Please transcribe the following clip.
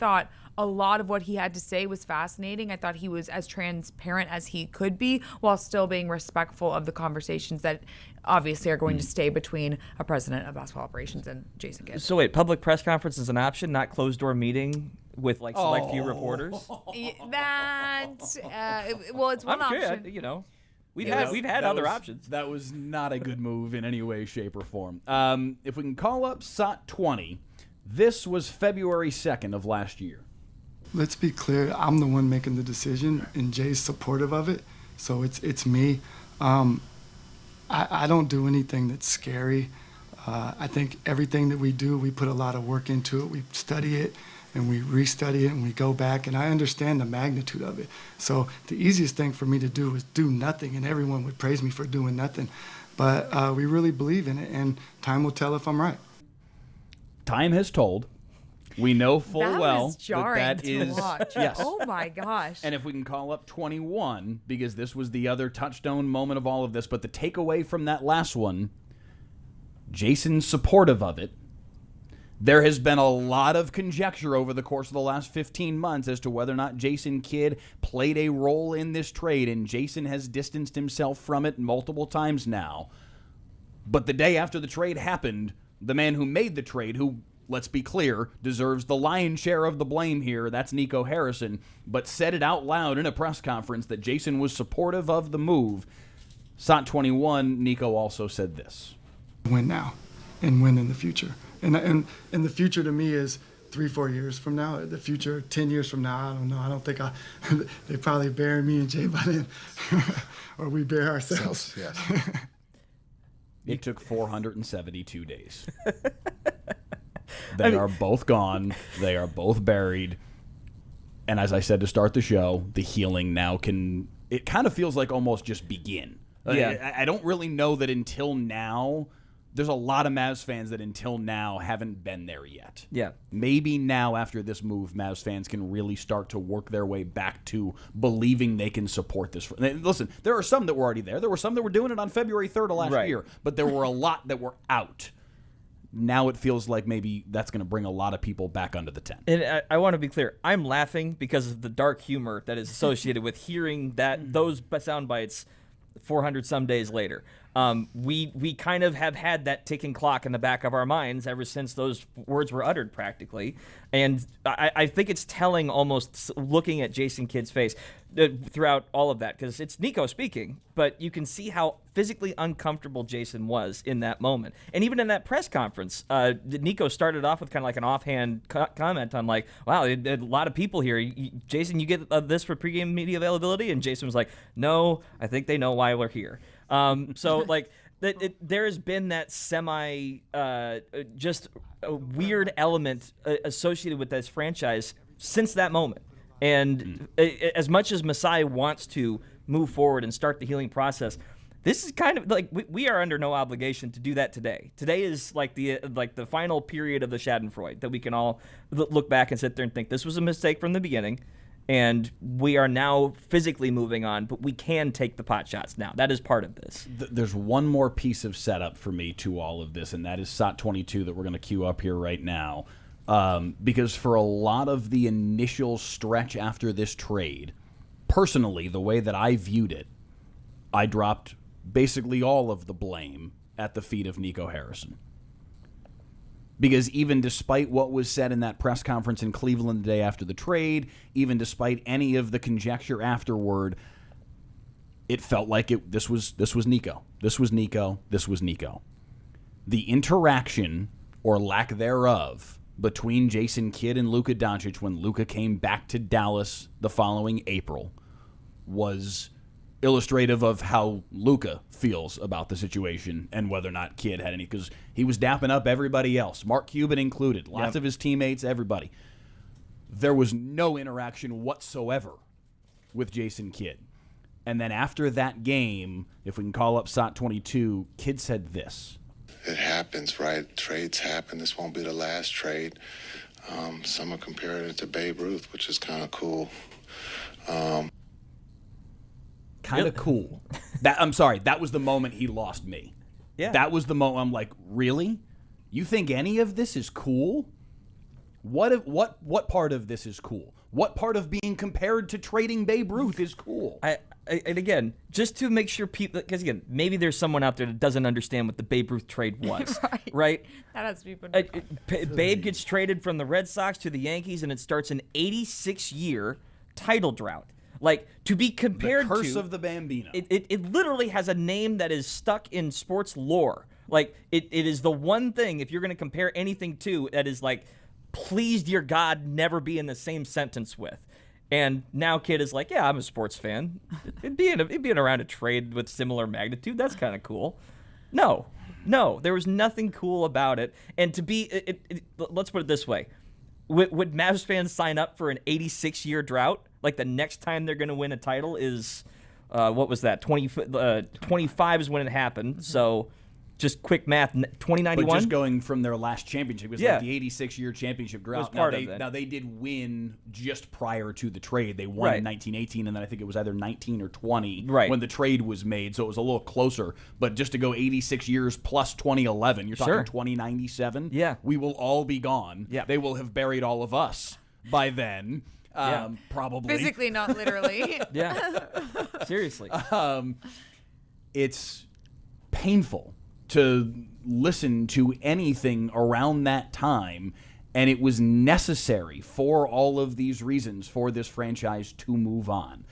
thought a lot of what he had to say was fascinating. I thought he was as transparent as he could be while still being respectful of the conversations that obviously are going to stay between a president of basketball operations and Jason Kidd. So wait, public press conference is an option, not closed door meeting with like select few reporters? Well, it's one option. We've had other options. That was not a good move in any way, shape, or form. If we can call up SOT 20, this was February 2nd of last year. Let's be clear, I'm the one making the decision, and Jay's supportive of it, so it's me. I don't do anything that's scary. I think everything that we do, we put a lot of work into it. We study it, and we restudy it, and we go back, and I understand the magnitude of it. So the easiest thing for me to do is do nothing, and everyone would praise me for doing nothing. But we really believe in it, and time will tell if I'm right. Time has told. We know full well was jarring that to is watch. yes. Oh my gosh. And if we can call up 21, because this was the other touchstone moment of all of this, but the takeaway from that last one, Jason's supportive of it. There has been a lot of conjecture over the course of the last 15 months as to whether or not Jason Kidd played a role in this trade, and Jason has distanced himself from it multiple times now. But the day after the trade happened, the man who made the trade, who, let's be clear, deserves the lion's share of the blame here, that's Nico Harrison, but said it out loud in a press conference that Jason was supportive of the move. SOT 21, Nico also said this. Win now and win in the future. And the future to me is 3-4 years from now. The future 10 years from now, I don't know. I don't think they probably bury me and Jay by then, or we bury ourselves. Yes. It took 472 days. They are both gone. They are both buried. And as I said to start the show, the healing now it kind of feels like almost just begin. Yeah. I don't really know that until now, there's a lot of Mavs fans that until now haven't been there yet. Yeah. Maybe now after this move, Mavs fans can really start to work their way back to believing they can support this. Listen, there are some that were already there. There were some that were doing it on February 3rd of last year, but there were a lot that were out. Now it feels like maybe that's going to bring a lot of people back under the tent. And I want to be clear. I'm laughing because of the dark humor that is associated with hearing those sound bites 400 some days later. We kind of have had that ticking clock in the back of our minds ever since those words were uttered practically. And I think it's telling almost looking at Jason Kidd's face throughout all of that, because it's Nico speaking, but you can see how physically uncomfortable Jason was in that moment. And even in that press conference, Nico started off with kind of like an offhand comment on like, wow, a lot of people here. Jason, you get this for pregame media availability? And Jason was like, no, I think they know why we're here. So like there has been that just a weird element associated with this franchise since that moment. And as much as Masai wants to move forward and start the healing process, this is kind of like we are under no obligation to do that today. Today is like the final period of the Schadenfreude that we can all look back and sit there and think this was a mistake from the beginning. And we are now physically moving on, but we can take the pot shots now. That is part of this. There's one more piece of setup for me to all of this, and that is SOT 22 that we're going to queue up here right now. Because for a lot of the initial stretch after this trade, personally, the way that I viewed it, I dropped basically all of the blame at the feet of Nico Harrison. Because even despite what was said in that press conference in Cleveland the day after the trade, even despite any of the conjecture afterward, it felt like this was Nico. This was Nico. This was Nico. The interaction, or lack thereof, between Jason Kidd and Luka Doncic when Luka came back to Dallas the following April was illustrative of how Luka feels about the situation and whether or not Kidd had any, because he was dapping up everybody else, Mark Cuban included, lots of his teammates, everybody. There was no interaction whatsoever with Jason Kidd. And then after that game, if we can call up SOT 22, Kidd said this. It happens, right? Trades happen. This won't be the last trade. Some are comparing it to Babe Ruth, which is kind of cool. Kind of cool. I'm sorry, that was the moment he lost me. Yeah. That was the moment I'm like, really? You think any of this is cool? What part of this is cool? What part of being compared to trading Babe Ruth is cool? And again, just to make sure people, because again, maybe there's someone out there that doesn't understand what the Babe Ruth trade was, right? That has to be put. Babe gets traded from the Red Sox to the Yankees, and it starts an 86-year title drought. Like, to be compared to... The Curse of the Bambino. It literally has a name that is stuck in sports lore. Like, it is the one thing, if you're going to compare anything to, that is like, please, dear God, never be in the same sentence with. And now Kid is like, yeah, I'm a sports fan. It'd be around a trade with similar magnitude. That's kind of cool. No, there was nothing cool about it. And to be, let's put it this way. Would Mavs fans sign up for an 86-year drought? Like the next time they're going to win a title is, what was that? 25 is when it happened. So just quick math, 2091? But just going from their last championship, it was like the 86-year championship drought. Was part of it. Now, they did win just prior to the trade. They won in 1918, and then I think it was either 19 or 20 when the trade was made, so it was a little closer. But just to go 86 years plus 2011, you're talking 2097? Yeah. We will all be gone. Yeah. They will have buried all of us by then. Probably. Physically, not literally. Yeah. Seriously. It's painful to listen to anything around that time, and it was necessary for all of these reasons for this franchise to move on.